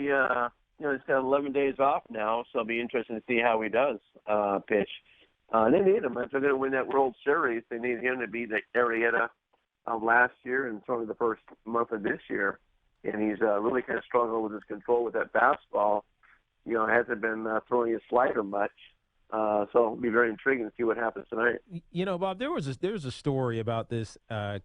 he's got 11 days off now, so it'll be interesting to see how he does pitch. They need him. If they're going to win that World Series, they need him to be the Arrieta of last year and sort of the first month of this year. And he's really kind of struggled with his control with that fastball. Hasn't been throwing his slider much. So it'll be very intriguing to see what happens tonight. Bob, there was a story about this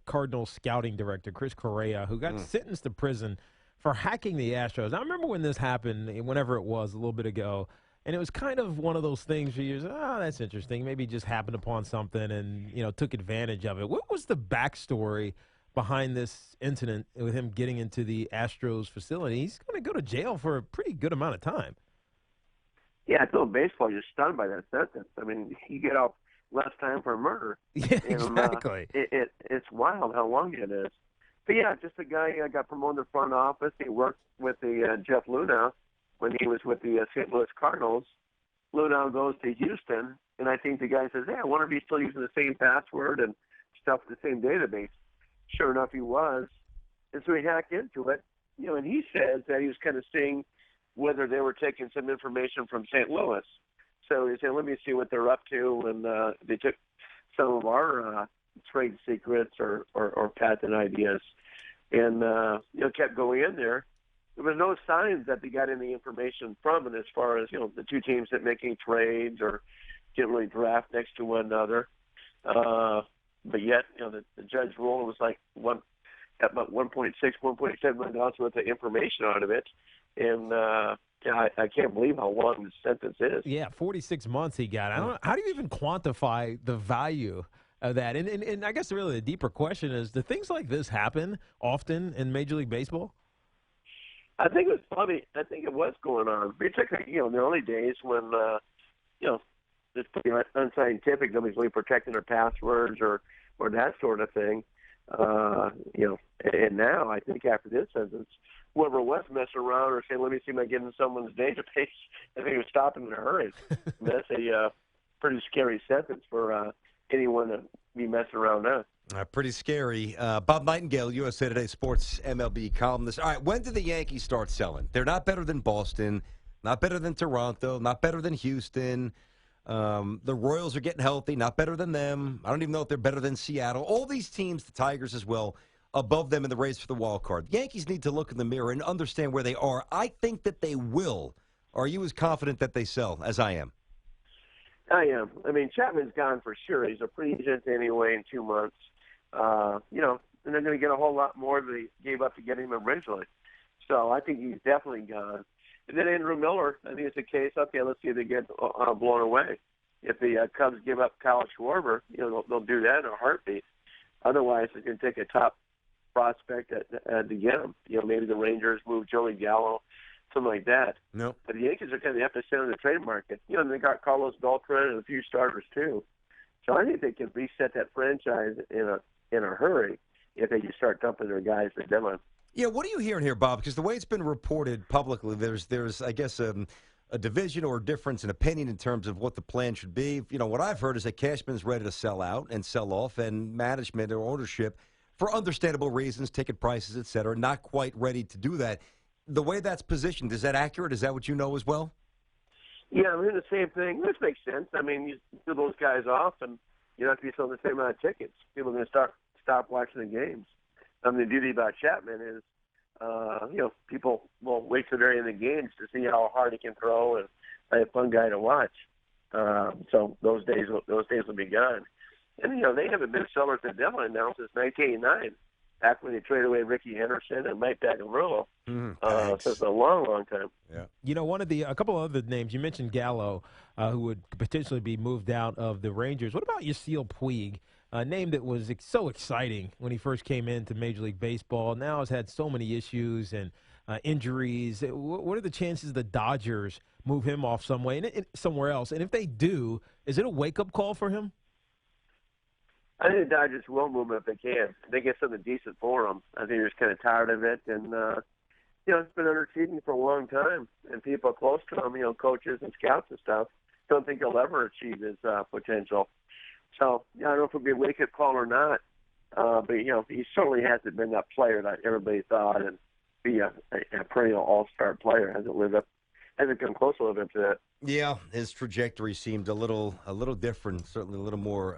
Cardinals scouting director, Chris Correa, who got sentenced to prison for hacking the Astros. I remember when this happened, whenever it was, a little bit ago, and it was kind of one of those things where you was, that's interesting. Maybe he just happened upon something and, took advantage of it. What was the backstory behind this incident with him getting into the Astros facility? He's going to go to jail for a pretty good amount of time. Yeah, I told baseball, you're stunned by that sentence. I mean, you get off less time for a murder. Yeah, exactly. It's wild how long it is. But, yeah, just a guy got promoted to the front office. He worked with the Jeff Luna when he was with the St. Louis Cardinals. Luna goes to Houston, and I think the guy says, I wonder if he's still using the same password and stuff in the same database. Sure enough, he was. And so he hacked into it. And he says that he was kind of seeing whether they were taking some information from St. Louis. So he said, let me see what they're up to. And they took some of our trade secrets or patent ideas and, kept going in there. There was no signs that they got any information from it as far as, the two teams that making trades or didn't really draft next to one another. But yet, the judge ruled it was like about 1.6, 1.7 million dollars worth of information out of it. And I can't believe how long the sentence is. Yeah, 46 months he got. How do you even quantify the value of that? And I guess really the deeper question is, do things like this happen often in Major League Baseball? I think it was going on. Particularly, in the early days when, it's pretty unscientific. Nobody's really protecting their passwords or that sort of thing. And now I think after this sentence, whoever was messing around or saying, let me see if I get in someone's database, I think it was stopping in a hurry. That's a pretty scary sentence for anyone to be messing around now. Pretty scary. Bob Nightengale, USA Today Sports MLB columnist. All right, when did the Yankees start selling? They're not better than Boston, not better than Toronto, not better than Houston. The Royals are getting healthy, not better than them. I don't even know if they're better than Seattle. All these teams, the Tigers as well, above them in the race for the wild card. The Yankees need to look in the mirror and understand where they are. I think that they will. Are you as confident that they sell as I am? I am. I mean, Chapman's gone for sure. He's a free agent anyway in 2 months. And they're going to get a whole lot more than they gave up to get him originally. So I think he's definitely gone. And then Andrew Miller, I think it's a case, okay, let's see if they get blown away. If the Cubs give up Kyle Schwarber, they'll do that in a heartbeat. Otherwise, it's going to take a top prospect to get him. Maybe the Rangers move Joey Gallo, something like that. No. But the Yankees are kind of have to stand in the trade market. And they got Carlos Beltran and a few starters too. So I think they can reset that franchise in a hurry if they just start dumping their guys at deadline. Yeah, what are you hearing here, Bob? Because the way it's been reported publicly, there's I guess, a division or a difference in opinion in terms of what the plan should be. What I've heard is that Cashman's ready to sell out and sell off, and management or ownership, for understandable reasons, ticket prices, et cetera, not quite ready to do that. The way that's positioned, is that accurate? Is that what you know as well? Yeah, I'm hearing the same thing, which makes sense. I mean, you do those guys off, and you don't have to be selling the same amount of tickets. People are going to stop watching the games. The beauty about Chapman is, people will wait to the very end of the games to see how hard he can throw and a fun guy to watch. So those days will be gone. And, they haven't been sellers at the deadline now since 1989, back when they traded away Ricky Henderson and Mike Bacarulo. So it's a long, long time. Yeah. A couple of other names, you mentioned Gallo, who would potentially be moved out of the Rangers. What about Yasiel Puig? A name that was so exciting when he first came into Major League Baseball. Now has had so many issues and injuries. What are the chances the Dodgers move him off somewhere else? And if they do, is it a wake-up call for him? I think the Dodgers will move him if they can. If they get something decent for him. I think they're just kind of tired of it. And, it's been underachieving for a long time. And people close to him, coaches and scouts and stuff, don't think he'll ever achieve his potential. So, I don't know if it'll be a wake-up call or not. But, he certainly hasn't been that player that everybody thought. And be a perennial all-star player. Hasn't come close to living up to that. Yeah, his trajectory seemed a little different, certainly a little more